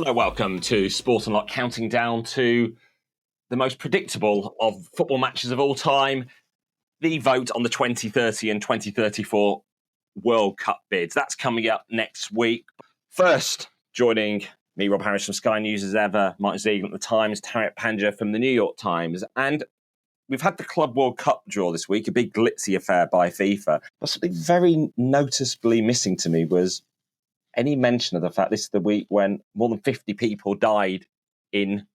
Hello, welcome to Sport Unlocked, counting down to the most predictable of football matches of all time, the vote on the 2030 and 2034 World Cup bids. That's coming up next week. First, joining me, Rob Harris from Sky News as ever, Martyn Ziegler at the Times, Tariq Panja from the New York Times. And we've had the Club World Cup draw this week, a big glitzy affair by FIFA. But something very noticeably missing to me was any mention of the fact this is the week when more than 50 people died in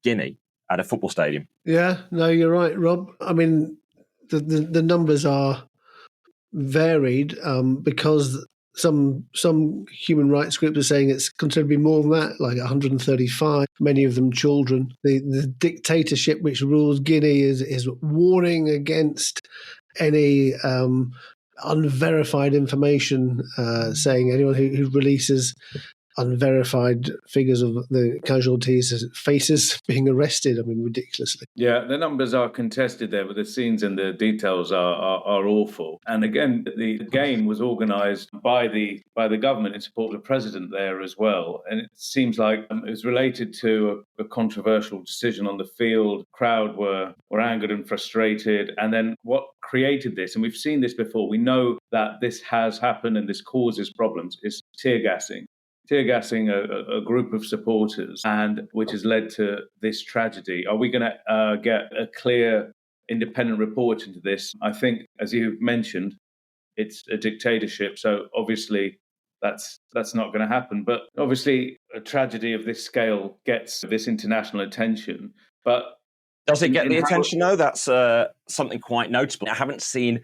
Guinea at a football stadium. Yeah, no, you're right, Rob. I mean, the numbers are varied because some human rights groups are saying it's considered to be more than that, like 135, many of them children. The dictatorship which rules Guinea is warning against any unverified information, saying anyone who releases unverified figures of the casualties' faces being arrested. I mean, ridiculously. Yeah, the numbers are contested there, but the scenes and the details are awful. And again, the game was organised by the government in support of the president there as well. And it seems like it was related to a controversial decision on the field. Crowd were angered and frustrated. And then what created this, and we've seen this before, we know that this has happened and this causes problems, is tear gassing a group of supporters, and which has led to this tragedy. Are we going to get a clear, independent report into this? I think, as you've mentioned, it's a dictatorship, so obviously that's not going to happen. But obviously, a tragedy of this scale gets this international attention. But does it get the attention, though? That's something quite notable. I haven't seen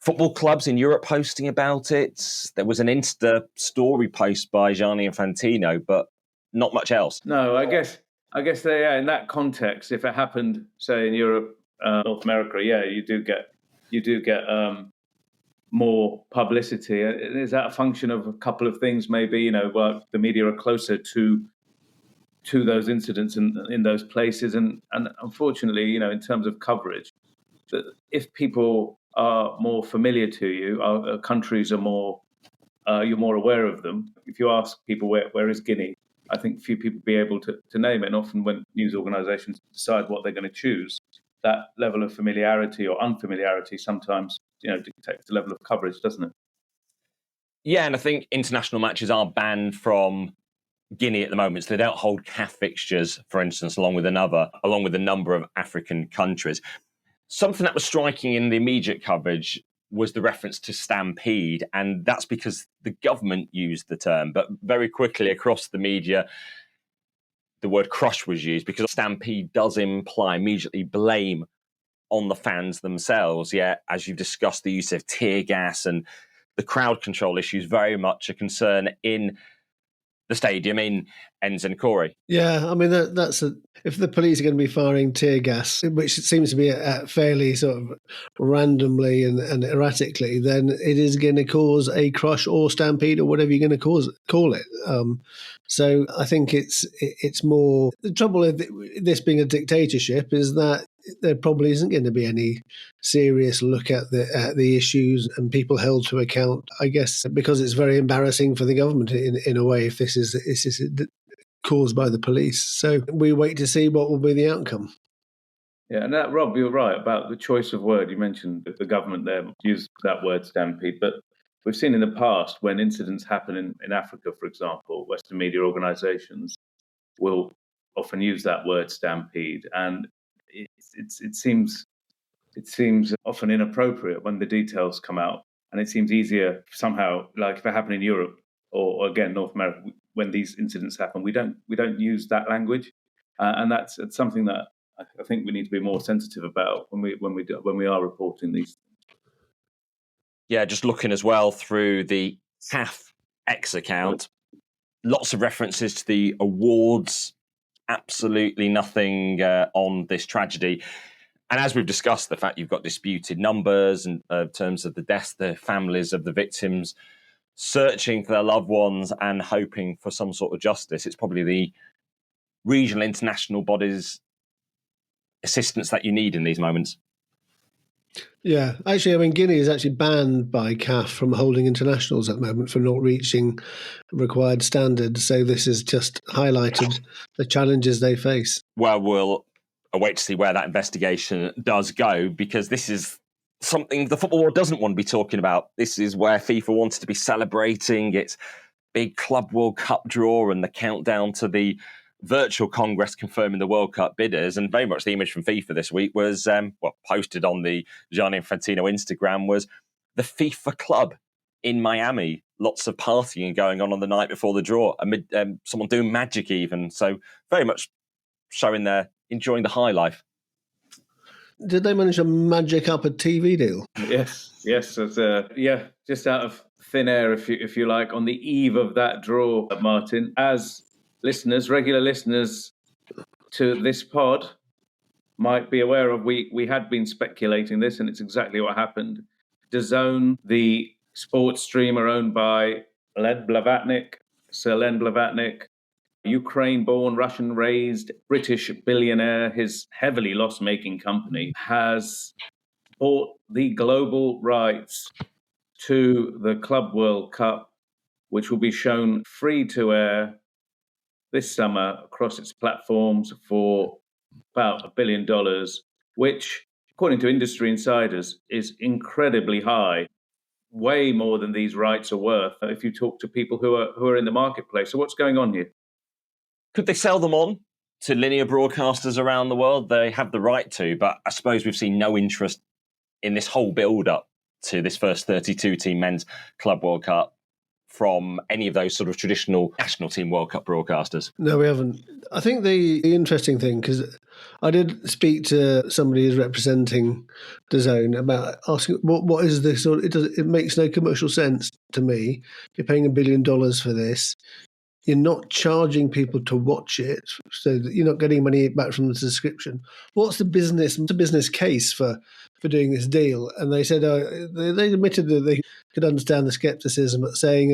football clubs in Europe posting about it. There was an Insta story post by Gianni Infantino, but not much else. No, I guess in that context, if it happened, say in Europe, North America, you do get more publicity. Is that a function of a couple of things? Maybe well, the media are closer to those incidents in those places, and unfortunately, in terms of coverage, if people are more familiar to you, our countries are more, you're more aware of them. If you ask people where is Guinea, I think few people will be able to name it. And often when news organisations decide what they're going to choose, that level of familiarity or unfamiliarity sometimes dictates the level of coverage, doesn't it? Yeah, and I think international matches are banned from Guinea at the moment, so they don't hold CAF fixtures, for instance, along with a number of African countries. Something that was striking in the immediate coverage was the reference to stampede, and that's because the government used the term, but very quickly across the media, the word crush was used because stampede does imply immediately blame on the fans themselves. Yeah, as you've discussed, the use of tear gas and the crowd control issues very much a concern in the stadium in Nzancore. Yeah, I mean, if the police are going to be firing tear gas, which seems to be fairly sort of randomly and erratically, then it is going to cause a crush or stampede or whatever you're going to call it. So I think it's more the trouble with this being a dictatorship is that there probably isn't going to be any serious look at the issues and people held to account. I guess because it's very embarrassing for the government in a way if this is caused by the police. So we wait to see what will be the outcome. Yeah, and Rob, you're right about the choice of word. You mentioned that the government there used that word stampede, but we've seen in the past when incidents happen in Africa, for example, Western media organisations will often use that word stampede, and it seems often inappropriate when the details come out, and it seems easier somehow, like if it happened in Europe or again North America, when these incidents happen, we don't use that language, and it's something that I think we need to be more sensitive about when we are reporting these things. Yeah, just looking as well through the CAF X account, lots of references to the awards. Absolutely nothing on this tragedy. And as we've discussed, the fact you've got disputed numbers in terms of the deaths, the families of the victims searching for their loved ones and hoping for some sort of justice. It's probably the regional international bodies' assistance that you need in these moments. Yeah, actually, I mean, Guinea is actually banned by CAF from holding internationals at the moment for not reaching required standards. So this has just highlighted the challenges they face. Well, we'll await to see where that investigation does go, because this is something the football world doesn't want to be talking about. This is where FIFA wanted to be celebrating its big Club World Cup draw and the countdown to the virtual Congress confirming the World Cup bidders. And very much the image from FIFA this week was, posted on the Gianni Infantino Instagram, was the FIFA club in Miami. Lots of partying going on the night before the draw, amid someone doing magic even. So very much showing they're enjoying the high life. Did they manage to magic up a TV deal? Yes. It's, just out of thin air, if you like, on the eve of that draw, Martyn. As listeners, regular listeners to this pod might be aware of, we had been speculating this, and it's exactly what happened. DAZN, the sports streamer owned by Sir Len Blavatnik, Ukraine-born, Russian-raised British billionaire, his heavily loss-making company, has bought the global rights to the Club World Cup, which will be shown free to air this summer across its platforms for about $1 billion, which, according to industry insiders, is incredibly high, way more than these rights are worth if you talk to people who are in the marketplace. So what's going on here? Could they sell them on to linear broadcasters around the world? They have the right to, but I suppose we've seen no interest in this whole build-up to this first 32-team men's Club World Cup from any of those sort of traditional national team World Cup broadcasters. No, we haven't. I think the interesting thing, because I did speak to somebody who's representing DAZN about asking what is this? It makes no commercial sense to me. You're paying $1 billion for this. You're not charging people to watch it, so that you're not getting money back from the subscription. What's the business case for doing this deal? And they said they admitted that they could understand the skepticism, but saying,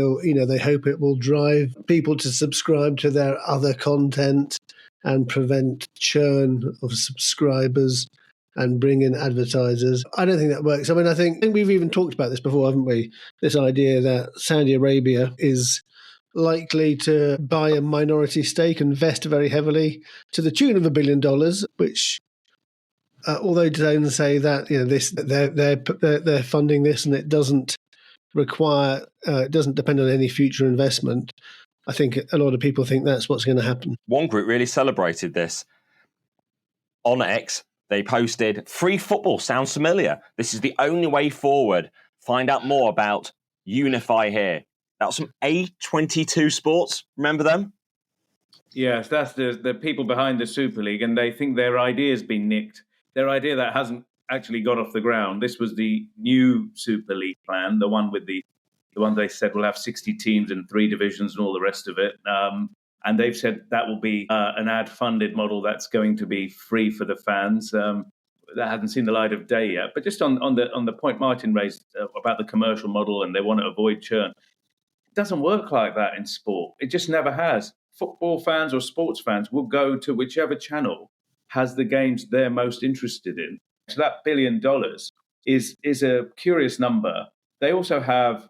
they hope it will drive people to subscribe to their other content and prevent churn of subscribers and bring in advertisers. I don't think that works. I mean, I think we've even talked about this before, haven't we? This idea that Saudi Arabia is likely to buy a minority stake and invest very heavily to the tune of $1 billion, which, although DAZN say that they're funding this and it doesn't require, it doesn't depend on any future investment, I think a lot of people think that's what's going to happen. One group really celebrated this. On X, they posted, "Free football sounds familiar. This is the only way forward. Find out more about Unify here." That's from A22 Sports. Remember them? Yes, that's the people behind the Super League, and they think their idea's been nicked. Their idea that hasn't actually got off the ground. This was the new Super League plan, the one they said will have 60 teams and 3 divisions and all the rest of it. And they've said that will be an ad-funded model that's going to be free for the fans. That hasn't seen the light of day yet. But just on the point Martyn raised about the commercial model, and they want to avoid churn. It doesn't work like that in sport. It just never has. Football fans or sports fans will go to whichever channel has the games they're most interested in. So that $1 billion is a curious number. They also have,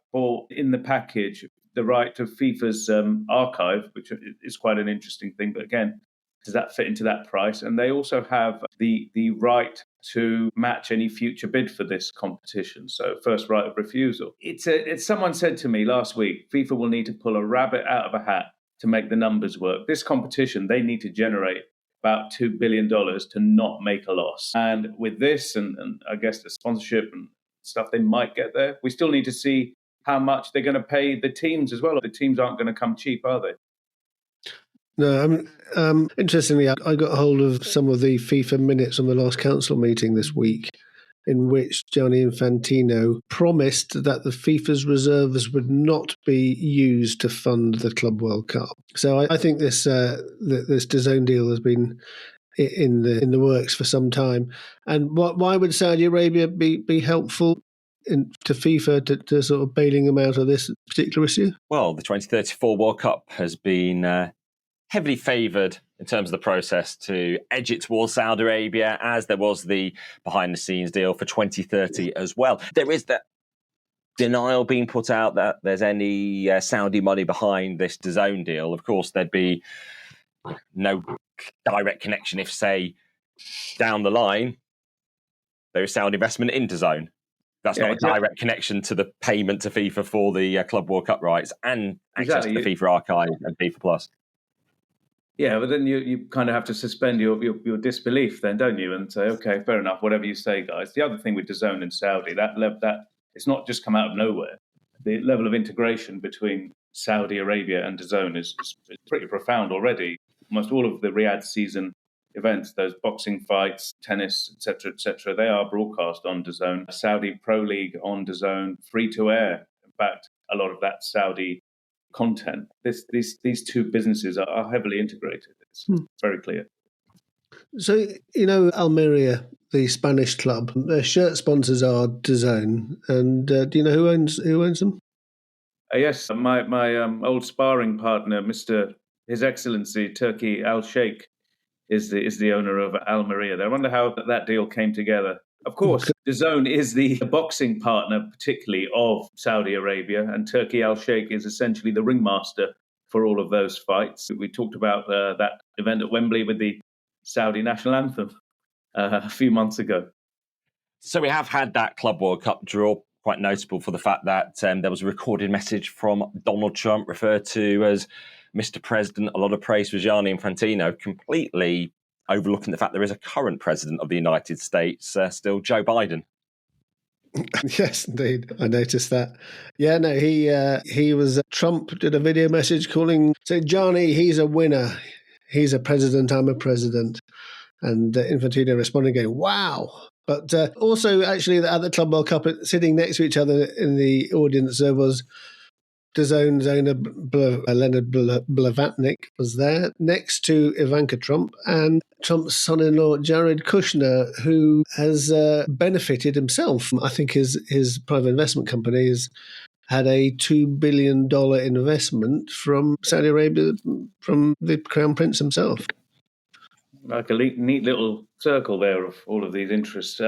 in the package, the right to FIFA's archive, which is quite an interesting thing. But again, does that fit into that price? And they also have the right to match any future bid for this competition. So first right of refusal. It's someone said to me last week, FIFA will need to pull a rabbit out of a hat to make the numbers work. This competition, they need to generate about $2 billion to not make a loss. And with this and I guess the sponsorship and stuff, they might get there. We still need to see how much they're going to pay the teams as well. The teams aren't going to come cheap, are they? No, interestingly, I got hold of some of the FIFA minutes from the last council meeting this week, in which Gianni Infantino promised that the FIFA's reserves would not be used to fund the Club World Cup. So I think this DAZN deal has been in the works for some time. And why would Saudi Arabia be helpful to FIFA to sort of bailing them out of this particular issue? Well, the 2034 World Cup has been heavily favoured in terms of the process to edge it towards Saudi Arabia, as there was the behind-the-scenes deal for 2030 as well. There is that denial being put out that there's any Saudi money behind this DAZN deal. Of course, there'd be no direct connection if, say, down the line, there is Saudi investment in DAZN. That's not a direct connection to the payment to FIFA for the Club World Cup rights and access to the FIFA Archive and FIFA Plus. Yeah, but then you kind of have to suspend your disbelief then, don't you? And say, okay, fair enough, whatever you say, guys. The other thing with DAZN and Saudi, that it's not just come out of nowhere. The level of integration between Saudi Arabia and DAZN is pretty profound already. Almost all of the Riyadh season events, those boxing fights, tennis, etc., they are broadcast on DAZN. Saudi Pro League on DAZN, free to air. In fact, a lot of that Saudi content. These two businesses are heavily integrated. It's very clear. So, Almeria, the Spanish club, their shirt sponsors are DAZN. And do you know who owns them? Yes, my old sparring partner, His Excellency Turki Al-Sheikh, is the owner of Almeria. I wonder how that deal came together. Of course, DAZN is the boxing partner, particularly of Saudi Arabia, and Turki Al-Sheikh is essentially the ringmaster for all of those fights. We talked about that event at Wembley with the Saudi national anthem a few months ago. So we have had that Club World Cup draw, quite notable for the fact that there was a recorded message from Donald Trump referred to as Mr. President. A lot of praise for Gianni Infantino, completely overlooking the fact there is a current president of the United States, still Joe Biden. Yes, indeed. I noticed that. Yeah, no, he was, Trump did a video message saying, Johnny, he's a winner. He's a president, I'm a president. And Infantino responding, going, wow. But also, actually, at the Club World Cup, sitting next to each other in the audience, there was DAZN's owner, Leonard Blavatnik, was there, next to Ivanka Trump and Trump's son-in-law, Jared Kushner, who has benefited himself. I think his private investment company has had a $2 billion investment from Saudi Arabia, from the Crown Prince himself. Like a neat little circle there of all of these interests.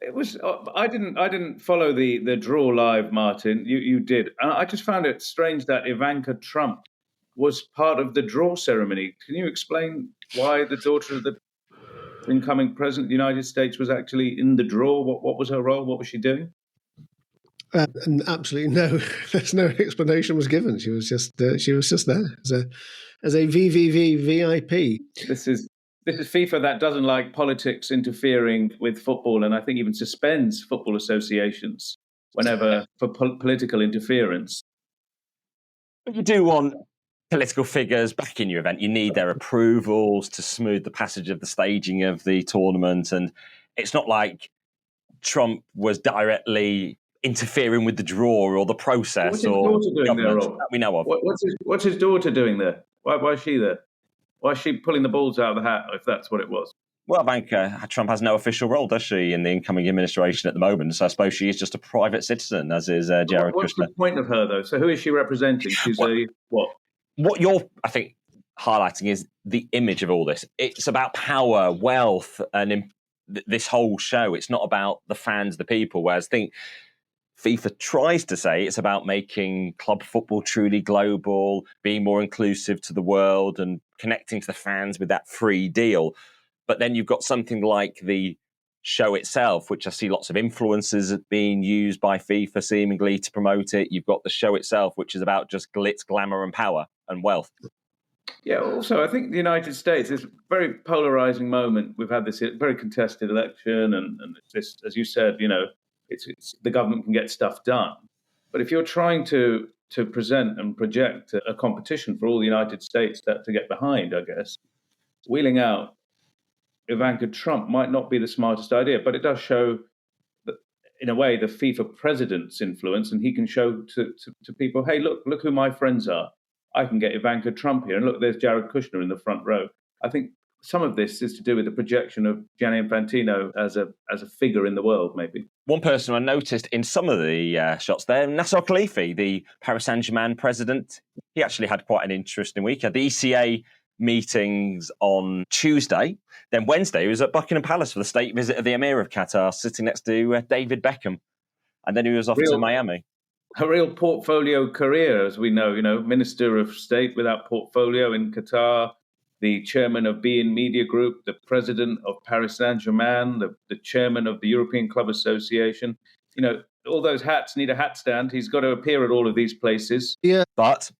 It was. I didn't follow the draw live, Martyn. You did, and I just found it strange that Ivanka Trump was part of the draw ceremony. Can you explain why the daughter of the incoming president of the United States was actually in the draw? What was her role? What was she doing? Absolutely no. There's no explanation was given. She was just there as a VVV VIP. This is FIFA that doesn't like politics interfering with football, and I think even suspends football associations whenever for political interference. But you do want political figures back in your event. You need their approvals to smooth the passage of the staging of the tournament, and it's not like Trump was directly interfering with the draw or the process. What's his daughter doing there, Rob? That we know of. What's his daughter doing there? Why is she there? Why is she pulling the balls out of the hat, if that's what it was? Well, Ivanka Trump has no official role, does she, in the incoming administration at the moment? So I suppose she is just a private citizen, as is Jared Kushner. What's the point of her, though? So who is she representing? She's what? What you're, I think, highlighting is the image of all this. It's about power, wealth, and this whole show. It's not about the fans, the people, whereas I think FIFA tries to say it's about making club football truly global, being more inclusive to the world and connecting to the fans with that free deal. But then you've got something like the show itself, which I see lots of influencers being used by FIFA seemingly to promote it. You've got the show itself, which is about just glitz, glamour and power and wealth. Yeah, also, I think the United States is a very polarizing moment. We've had this very contested election and this, as you said, it's the government can get stuff done. But if you're trying to present and project a competition for all the United States to get behind, I guess, wheeling out Ivanka Trump might not be the smartest idea, but it does show, that, in a way, the FIFA president's influence, and he can show to people, hey, look who my friends are. I can get Ivanka Trump here, and look, there's Jared Kushner in the front row. I think some of this is to do with the projection of Gianni Infantino as a figure in the world, maybe. One person I noticed in some of the shots there, Nasser Khalifi, the Paris Saint-Germain president, he actually had quite an interesting week. The ECA meetings on Tuesday. Then Wednesday, he was at Buckingham Palace for the state visit of the Emir of Qatar, sitting next to David Beckham. And then he was off to Miami. A real portfolio career, as we know, Minister of State without portfolio in Qatar, the chairman of beIN Media Group, the president of Paris Saint-Germain, the chairman of the European Club Association. All those hats need a hat stand. He's got to appear at all of these places. Yeah. But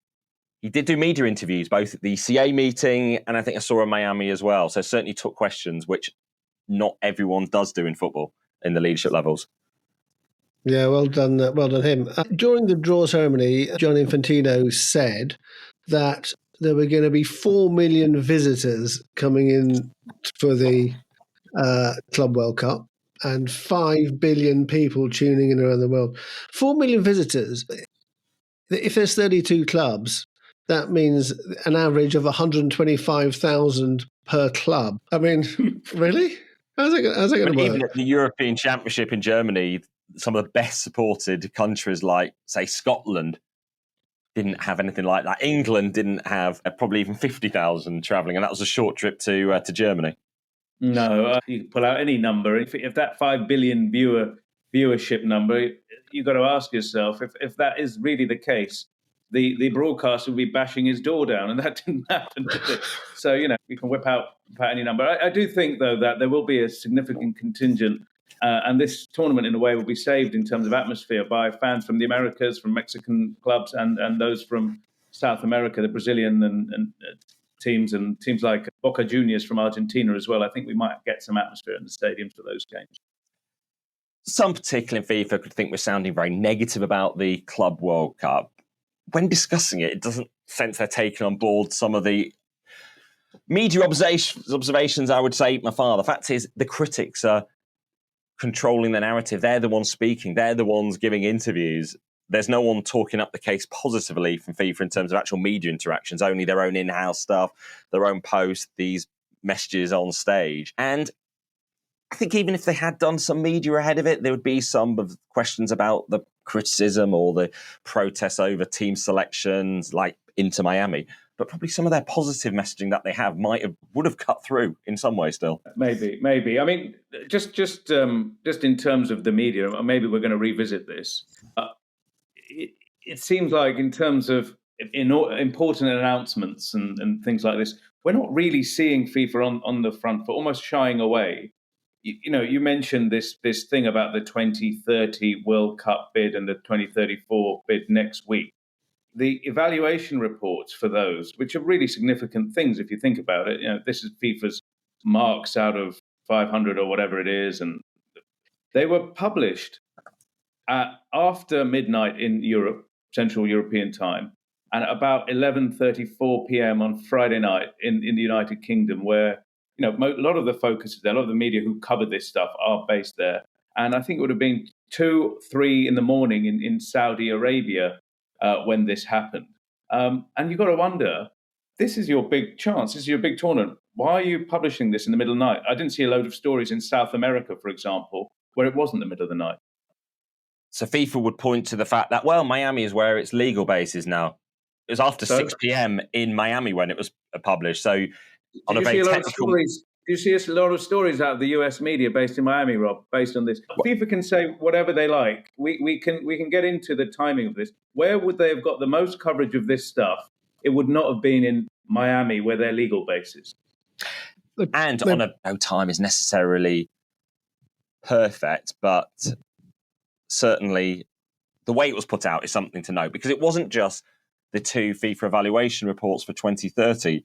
he did do media interviews, both at the CA meeting and I think I saw in Miami as well. So certainly took questions, which not everyone does do in football in the leadership levels. Yeah, well done him. During the draw ceremony, John Infantino said that there were going to be 4 million visitors coming in for the Club World Cup and 5 billion people tuning in around the world. 4 million visitors. If there's 32 clubs, that means an average of 125,000 per club. I mean, really? How's that going to work? Even at the European Championship in Germany, some of the best supported countries like, say, Scotland didn't have anything like that. England didn't have probably even 50,000 travelling, and that was a short trip to Germany. No, you can pull out any number. If that 5 billion viewership number, you've got to ask yourself, if that is really the case, the broadcaster would be bashing his door down, and that didn't happen. So, you can whip out any number. I do think, though, that there will be a significant contingent, and this tournament, in a way, will be saved in terms of atmosphere by fans from the Americas, from Mexican clubs, and those from South America, the Brazilian and teams, and teams like Boca Juniors from Argentina as well. I think we might get some atmosphere in the stadiums for those games. Some particularly in FIFA could think we're sounding very negative about the Club World Cup. When discussing it, it doesn't sense they're taking on board some of the media observations, I would say, The fact is, the critics are controlling the narrative. They're the ones speaking. They're the ones giving interviews. There's no one talking up the case positively from FIFA in terms of actual media interactions, only their own in-house stuff, their own posts, these messages on stage. And I think even if they had done some media ahead of it, there would be some of the questions about the criticism or the protests over team selections, like Inter Miami. But probably some of their positive messaging that they have would have cut through in some way still. Maybe. I mean, just in terms of the media, maybe we're going to revisit this. It seems like in terms of important announcements and things like this, we're not really seeing FIFA on the front foot, almost shying away. You mentioned this thing about the 2030 World Cup bid and the 2034 bid next week. The evaluation reports for those, which are really significant things if you think about it, this is FIFA's marks out of 500 or whatever it is, and they were published after midnight in Europe, Central European time, and at about 11:34 p.m. on Friday night in the United Kingdom, where a lot of the focus is there, a lot of the media who covered this stuff are based there. And I think it would have been 2-3 in the morning in Saudi Arabia when this happened. And you've got to wonder, this is your big chance, this is your big tournament. Why are you publishing this in the middle of the night? I didn't see a load of stories in South America, for example, where it wasn't the middle of the night. So FIFA would point to the fact that, Miami is where its legal base is now. It was after 6 p.m. in Miami when it was published. So on a very technical... Do you see a lot of stories out of the US media based in Miami, Rob, based on this? FIFA can say whatever they like. We can get into the timing of this. Where would they have got the most coverage of this stuff? It would not have been in Miami, where their legal base is. And no time is necessarily perfect, but certainly the way it was put out is something to note, because it wasn't just the two FIFA evaluation reports for 2030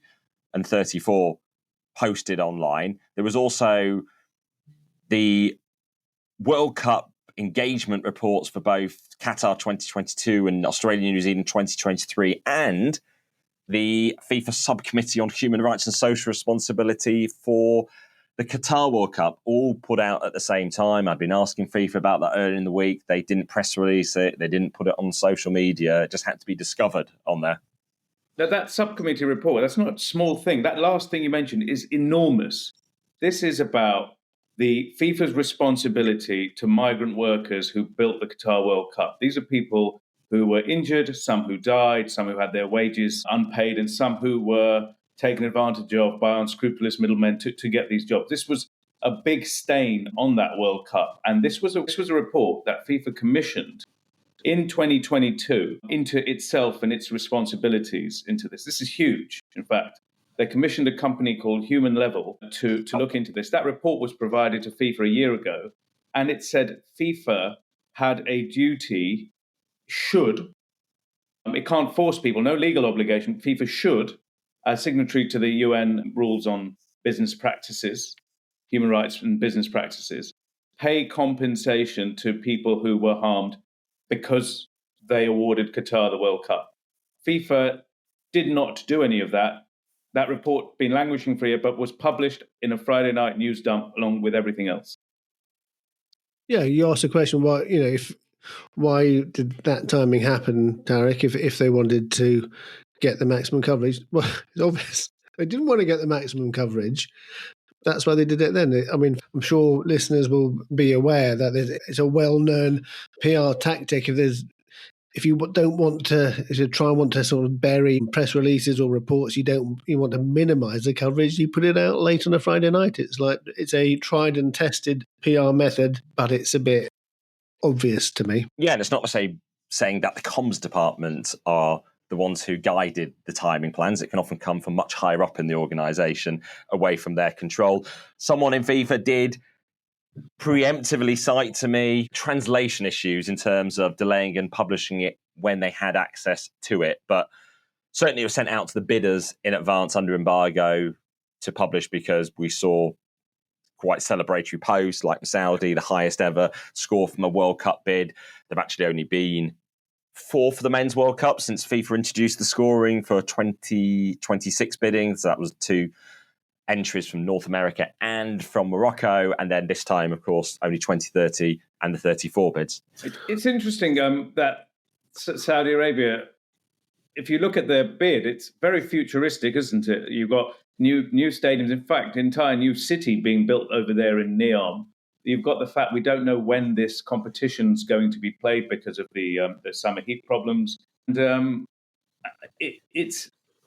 and 34 posted online. There was also the World Cup engagement reports for both Qatar 2022 and Australia and New Zealand 2023, and the FIFA Subcommittee on Human Rights and Social Responsibility for the Qatar World Cup, all put out at the same time. I'd been asking FIFA about that earlier in the week. They didn't press release it. They didn't put it on social media. It just had to be discovered on there. That subcommittee report, that's not a small thing. That last thing you mentioned is enormous. This is about the FIFA's responsibility to migrant workers who built the Qatar World Cup. These are people who were injured, some who died, some who had their wages unpaid, and some who were taken advantage of by unscrupulous middlemen to get these jobs. This was a big stain on that World Cup. And this was a report that FIFA commissioned in 2022 into itself and its responsibilities into this. This is huge, in fact. They commissioned a company called Human Level to look into this. That report was provided to FIFA a year ago, and it said FIFA had a duty, should, it can't force people, no legal obligation, FIFA should, as signatory to the UN rules on business practices, human rights and business practices, pay compensation to people who were harmed because they awarded Qatar the World Cup. FIFA did not do any of that. That report been languishing for a year, but was published in a Friday night news dump along with everything else. Yeah, you asked the question, why did that timing happen, Tariq, if they wanted to get the maximum coverage? Well, it's obvious. They didn't want to get the maximum coverage. That's why they did it then. I mean, I'm sure listeners will be aware that it's a well-known PR tactic. If you don't want to sort of bury press releases or reports, you want to minimise the coverage, you put it out late on a Friday night. It's a tried and tested PR method, but it's a bit obvious to me. Yeah, and it's not to saying that the comms department are the ones who guided the timing plans. It can often come from much higher up in the organisation, away from their control. Someone in FIFA did preemptively cite to me translation issues in terms of delaying and publishing it when they had access to it. But certainly it was sent out to the bidders in advance under embargo to publish, because we saw quite celebratory posts like Saudi, the highest ever score from a World Cup bid. They've actually only been fourth for the Men's World Cup since FIFA introduced the scoring for 2026 bidding. So that was 2 entries from North America and from Morocco. And then this time, of course, only 2030 and the 34 bids. It's interesting that Saudi Arabia, if you look at their bid, it's very futuristic, isn't it? You've got new stadiums. In fact, entire new city being built over there in Neom. You've got the fact we don't know when this competition's going to be played because of the summer heat problems, and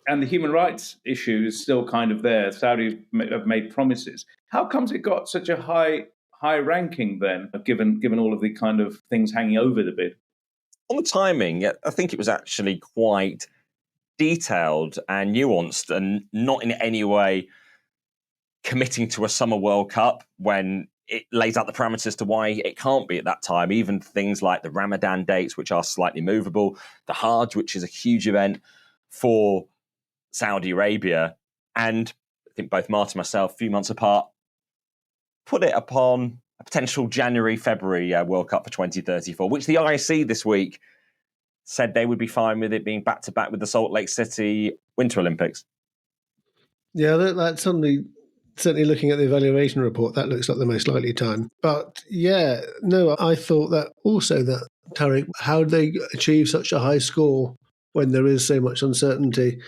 and the human rights issue is still kind of there. Saudi have made promises. How comes it got such a high ranking then, given all of the kind of things hanging over the bid? On the timing, I think it was actually quite detailed and nuanced, and not in any way committing to a summer World Cup when it lays out the parameters to why it can't be at that time. Even things like the Ramadan dates, which are slightly movable, the Hajj, which is a huge event for Saudi Arabia. And I think both Martyn and myself, a few months apart, put it upon a potential January, February World Cup for 2034, which the IOC this week said they would be fine with it being back-to-back with the Salt Lake City Winter Olympics. Yeah, that's certainly looking at the evaluation report, that looks like the most likely time. But yeah, no, I thought that also that, Tariq, how did they achieve such a high score when there is so much uncertainty?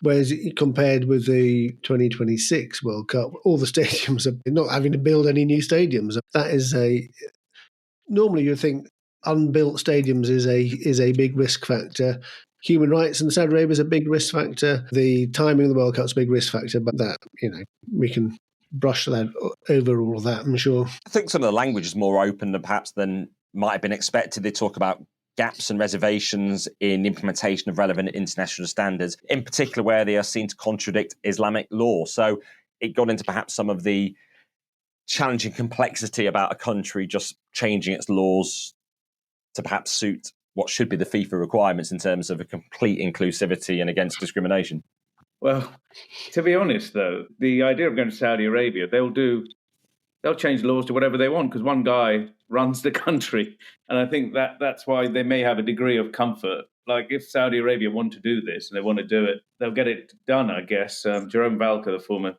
Whereas compared with the 2026 World Cup, all the stadiums are not having to build any new stadiums. That is normally you'd think unbuilt stadiums is a big risk factor. Human rights in Saudi Arabia is a big risk factor. The timing of the World Cup is a big risk factor, but that, we can brush that over all of that, I'm sure. I think some of the language is more open than might have been expected. They talk about gaps and reservations in implementation of relevant international standards, in particular where they are seen to contradict Islamic law. So it got into perhaps some of the challenging complexity about a country just changing its laws to perhaps suit what should be the FIFA requirements in terms of a complete inclusivity and against discrimination. Well, to be honest, though, the idea of going to Saudi Arabia, they'll change laws to whatever they want because one guy runs the country. And I think that's why they may have a degree of comfort. Like if Saudi Arabia want to do this and they want to do it, they'll get it done, I guess. Jerome Valcke, the former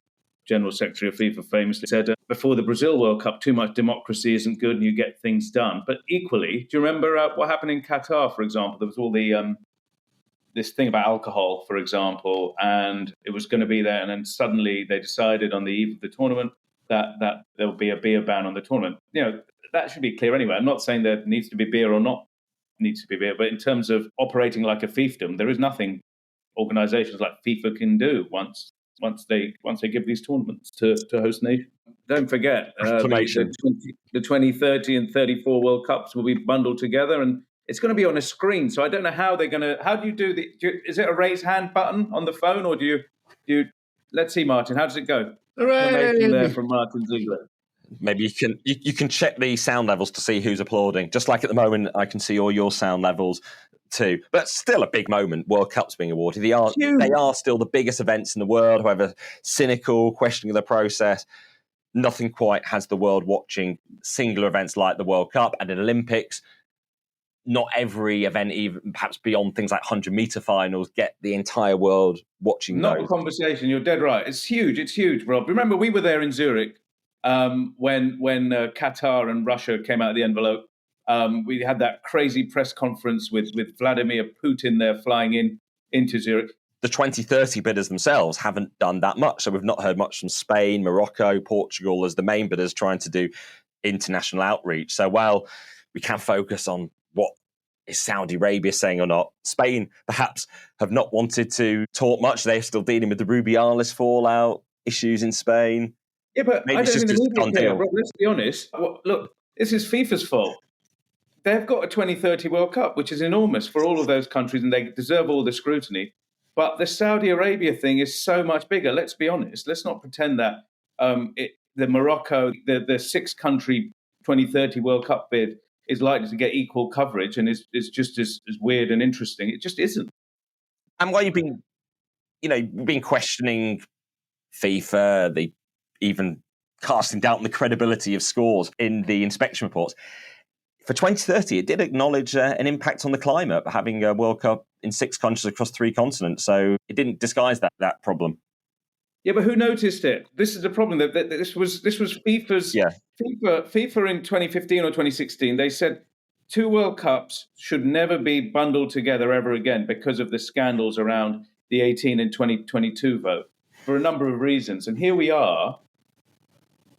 General Secretary of FIFA, famously said before the Brazil World Cup, too much democracy isn't good and you get things done. But equally, do you remember what happened in Qatar, for example? There was all the this thing about alcohol, for example, and it was going to be there. And then suddenly they decided on the eve of the tournament that there will be a beer ban on the tournament. That should be clear anyway. I'm not saying there needs to be beer or not needs to be beer, but in terms of operating like a fiefdom, there is nothing organizations like FIFA can do once once they give these tournaments to host nations. Don't forget, the 2030 and 34 World Cups will be bundled together, and it's going to be on a screen. So I don't know how they're going to. How do you do is it a raise hand button on the phone, or do you? Let's see, Martyn. How does it go? Hooray! There from Martyn Ziegler. Maybe you can check the sound levels to see who's applauding. Just like at the moment, I can see all your sound levels too. But still a big moment. World Cups being awarded. They are still the biggest events in the world. However cynical, questioning the process, nothing quite has the world watching singular events like the World Cup and an Olympics. Not every event, even perhaps beyond things like 100-meter finals, get the entire world watching Not those. a conversation. You're dead right. It's huge, Rob. Remember, we were there in Zurich when Qatar and Russia came out of the envelope. We had that crazy press conference with Vladimir Putin there flying into Zurich. The 2030 bidders themselves haven't done that much. So we've not heard much from Spain, Morocco, Portugal as the main bidders trying to do international outreach. So while we can focus on what is Saudi Arabia saying or not, Spain perhaps have not wanted to talk much. They're still dealing with the Rubiales fallout issues in Spain. Yeah, but maybe I it's don't just even a deal. Let's be honest. Look, this is FIFA's fault. They've got a 2030 World Cup, which is enormous for all of those countries, and they deserve all the scrutiny. But the Saudi Arabia thing is so much bigger. Let's be honest. Let's not pretend that the Morocco, the 6-country 2030 World Cup bid is likely to get equal coverage and is just as weird and interesting. It just isn't. And while you've been questioning FIFA, even casting doubt on the credibility of scores in the inspection reports, for 2030, it did acknowledge an impact on the climate, having a World Cup in 6 countries across 3 continents. So it didn't disguise that problem. Yeah, but who noticed it? This is the problem. That this was FIFA's. Yeah. FIFA in 2015 or 2016, they said 2 World Cups should never be bundled together ever again because of the scandals around the 18 and 2022 vote for a number of reasons. And here we are,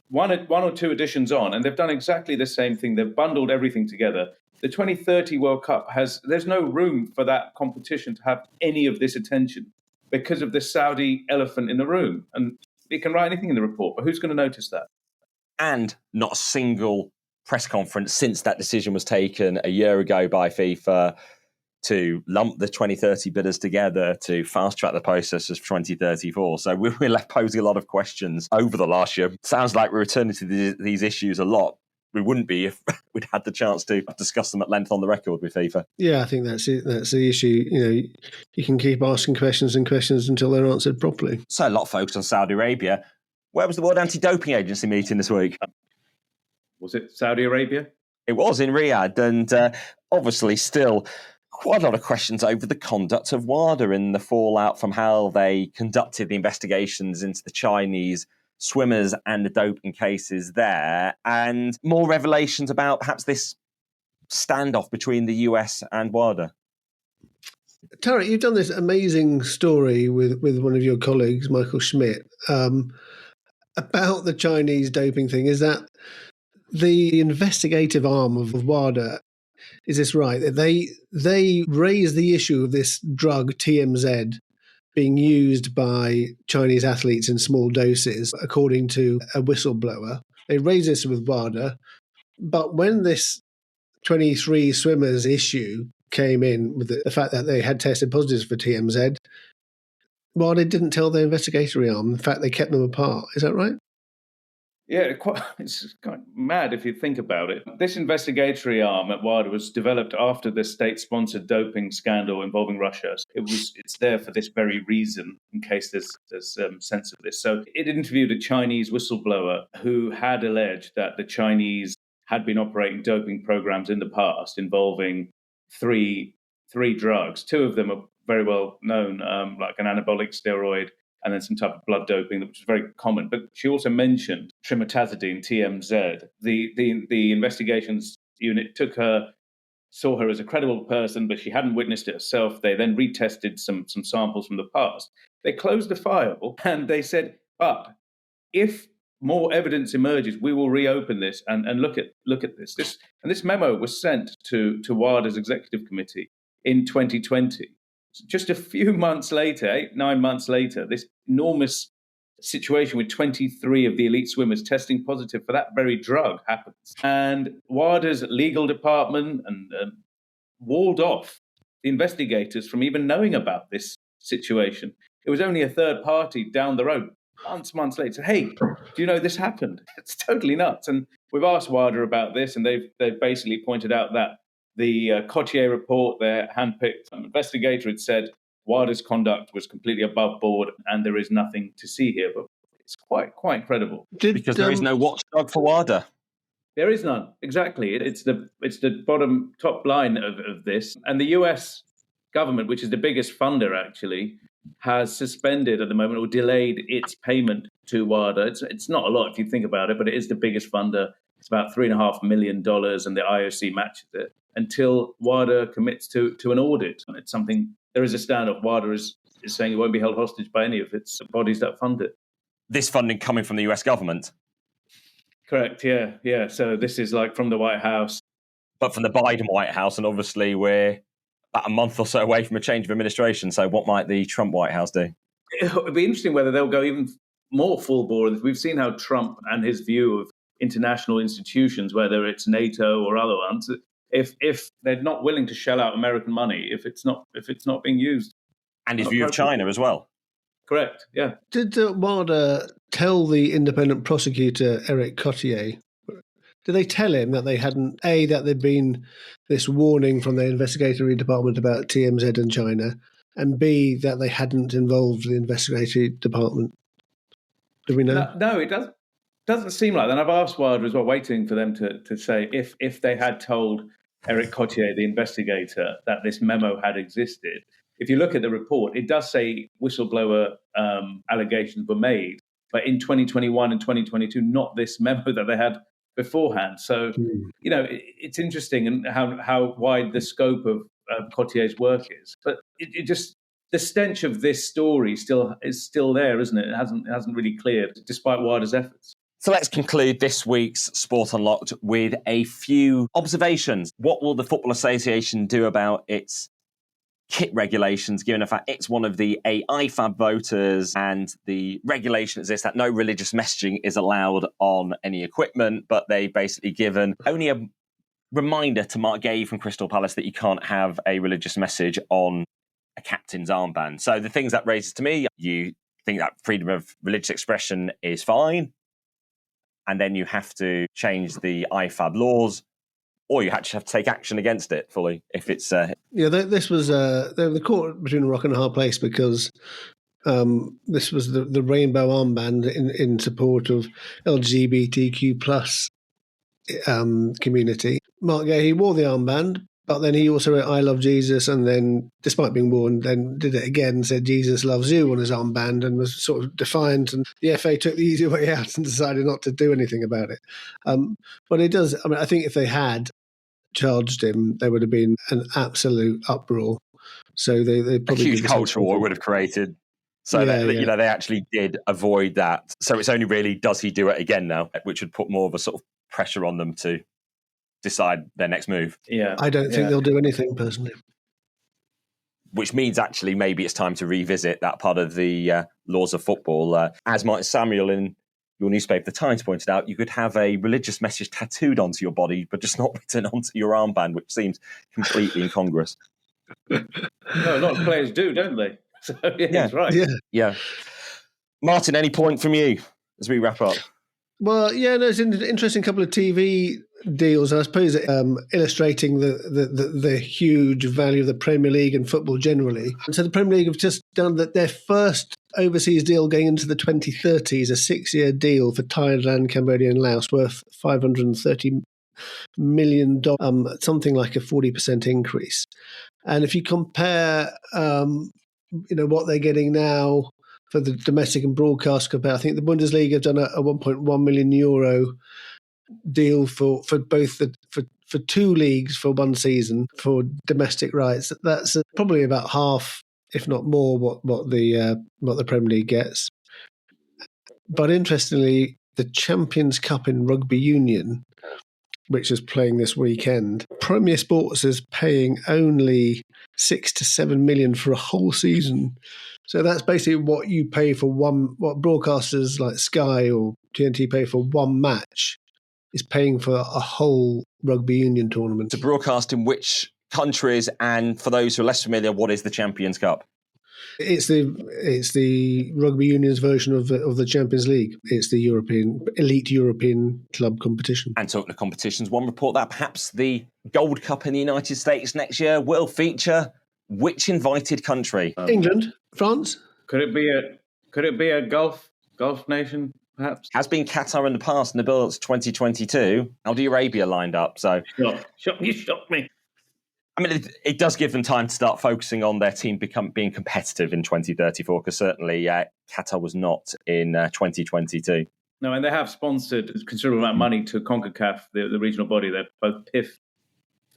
one or two editions on, and they've done exactly the same thing. They've bundled everything together. The 2030 World Cup there's no room for that competition to have any of this attention because of the Saudi elephant in the room. And you can write anything in the report, but who's going to notice that? And not a single press conference since that decision was taken a year ago by FIFA to lump the 2030 bidders together to fast-track the process of 2034. So we're left posing a lot of questions over the last year. Sounds like we're returning to these issues a lot. We wouldn't be if we'd had the chance to discuss them at length on the record with FIFA. Yeah, I think that's it. That's the issue. You can keep asking questions and questions until they're answered properly. So a lot of focus on Saudi Arabia. Where was the World Anti-Doping Agency meeting this week? Was it Saudi Arabia? It was in Riyadh, and obviously still quite a lot of questions over the conduct of WADA and the fallout from how they conducted the investigations into the Chinese swimmers and the doping cases there, and more revelations about perhaps this standoff between the US and WADA. Tariq, you've done this amazing story with one of your colleagues, Michael Schmidt, about the Chinese doping thing. Is that the investigative arm of WADA? Is this right? They raised the issue of this drug TMZ being used by Chinese athletes in small doses, according to a whistleblower. They raised this with WADA, but when this 23 swimmers issue came in with the fact that they had tested positives for TMZ, WADA didn't tell their investigatory arm. In fact, they kept them apart. Is that right? Yeah, it's kind of mad if you think about it. This investigatory arm at WADA was developed after the state-sponsored doping scandal involving Russia. It's there for this very reason, in case there's sense of this. So it interviewed a Chinese whistleblower who had alleged that the Chinese had been operating doping programs in the past involving three drugs. 2 of them are very well known, like an anabolic steroid and then some type of blood doping, which is very common. But she also mentioned trimetazidine, TMZ. The investigations unit saw her as a credible person, but she hadn't witnessed it herself. They then retested some samples from the past. They closed the file and they said, but if more evidence emerges, we will reopen this and look at this. This memo was sent to WADA's executive committee in 2020. just a few months later, 8-9 months later, this enormous situation with 23 of the elite swimmers testing positive for that very drug happens. And WADA's legal department and walled off the investigators from even knowing about this situation. It was only a third party down the road, months later, said, hey, do you know this happened? It's totally nuts. And we've asked WADA about this, and they've basically pointed out that the Cotier report, their handpicked investigator, had said WADA's conduct was completely above board, and there is nothing to see here. But it's quite incredible. Because there is no watchdog for WADA. There is none. Exactly. It's the top line of this. And the US government, which is the biggest funder actually, has suspended at the moment or delayed its payment to WADA. It's not a lot if you think about it, but it is the biggest funder. It's about $3.5 million, and the IOC matches it until WADA commits to an audit. And it's something, there is a standoff. WADA is saying it won't be held hostage by any of its bodies that fund it. This funding coming from the US government? Correct, yeah. So this is like from the White House. But from the Biden White House, and obviously we're about a month or so away from a change of administration. So what might the Trump White House do? It'll be interesting whether they'll go even more full bore. We've seen how Trump and his view of international institutions, whether it's NATO or other ones, if they're not willing to shell out American money, if it's not being used. And his view of China as well. Correct, yeah. Did WADA tell the independent prosecutor, Eric Cotier, did they tell him that they hadn't, A, that there'd been this warning from the investigatory department about TMZ and China, and B, that they hadn't involved the investigatory department? Do we know? No, it doesn't seem like that. And I've asked WADA as well, waiting for them to say if they had told Eric Cotier, the investigator, that this memo had existed. If you look at the report, it does say whistleblower allegations were made, but in 2021 and 2022, not this memo that they had beforehand. So, it's interesting and how wide the scope of Cotier's work is. But it just, the stench of this story is still there, isn't it? It hasn't really cleared, despite WADA's efforts. So let's conclude this week's Sport Unlocked with a few observations. What will the Football Association do about its kit regulations, given the fact it's one of the IFAB voters and the regulation is this, that no religious messaging is allowed on any equipment, but they've basically given only a reminder to Mark Gay from Crystal Palace that you can't have a religious message on a captain's armband. So the things that raises to me, you think that freedom of religious expression is fine, and then you have to change the IFAB laws, or you actually have to take action against it fully if it's... This was the court between a rock and a hard place because this was the rainbow armband in support of LGBTQ plus community. Mark Gay, he wore the armband, but then he also wrote I love Jesus, and then, despite being warned, then did it again, said Jesus loves you on his armband, and was sort of defiant, and the FA took the easy way out and decided not to do anything about it. But it does, I think if they had charged him, there would have been an absolute uproar. So they probably... A huge cultural war would have created. So they actually did avoid that. So it's only really, does he do it again now, which would put more of a sort of pressure on them to decide their next move. Yeah, I don't think they'll do anything personally. Which means actually maybe it's time to revisit that part of the laws of football. As Martyn Samuel in your newspaper, The Times, pointed out, you could have a religious message tattooed onto your body, but just not written onto your armband, which seems completely incongruous. No, a lot of players do, don't they? So that's right. Yeah. Martyn, any point from you as we wrap up? Well, there's an interesting couple of TV deals, I suppose, illustrating the huge value of the Premier League and football generally. And so the Premier League have just done their first overseas deal going into the 2030s, a 6-year deal for Thailand, Cambodia and Laos worth $530 million, something like a 40% increase. And if you compare, what they're getting now for the domestic and broadcast compare, I think the Bundesliga have done a 1.1 million euro deal for both for two leagues for one season for domestic rights. That's probably about half, if not more, what the Premier League gets. But interestingly, the Champions Cup in rugby union which is playing this weekend, Premier Sports is paying only 6 to 7 million for a whole season. So that's basically what you pay for what broadcasters like Sky or TNT pay for one match is paying for a whole rugby union tournament. To broadcast in which countries, and for those who are less familiar, what is the Champions Cup? It's the rugby union's version of the Champions League. It's the elite European club competition. And talking of competitions, one report that perhaps the Gold Cup in the United States next year will feature which invited country? England, France. Could it be a Gulf nation? Perhaps has been Qatar in the past in the build-up to 2022. Saudi Arabia lined up, so you shocked me. I mean, it does give them time to start focusing on their team being competitive in 2034, because certainly Qatar was not in 2022. No, and they have sponsored a considerable amount of money to CONCACAF, the regional body. They're both PIF,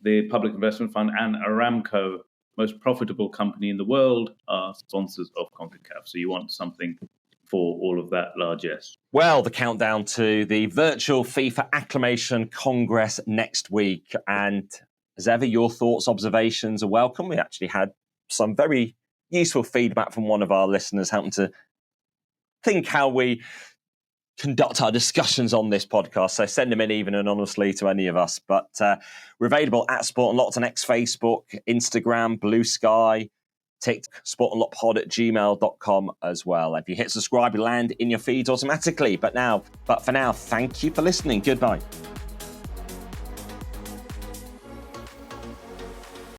the Public Investment Fund, and Aramco, most profitable company in the world, are sponsors of CONCACAF. So you want something for all of that largesse. Well, the countdown to the virtual FIFA Acclamation Congress next week. And as ever, your thoughts, observations are welcome. We actually had some very useful feedback from one of our listeners, helping to think how we conduct our discussions on this podcast. So send them in even anonymously to any of us. But we're available at Sport Unlocked on X, Facebook, Instagram, Blue Sky, TikTok, sportunlockedpod@gmail.com as well. If you hit subscribe, you land in your feeds automatically. But for now, thank you for listening. Goodbye.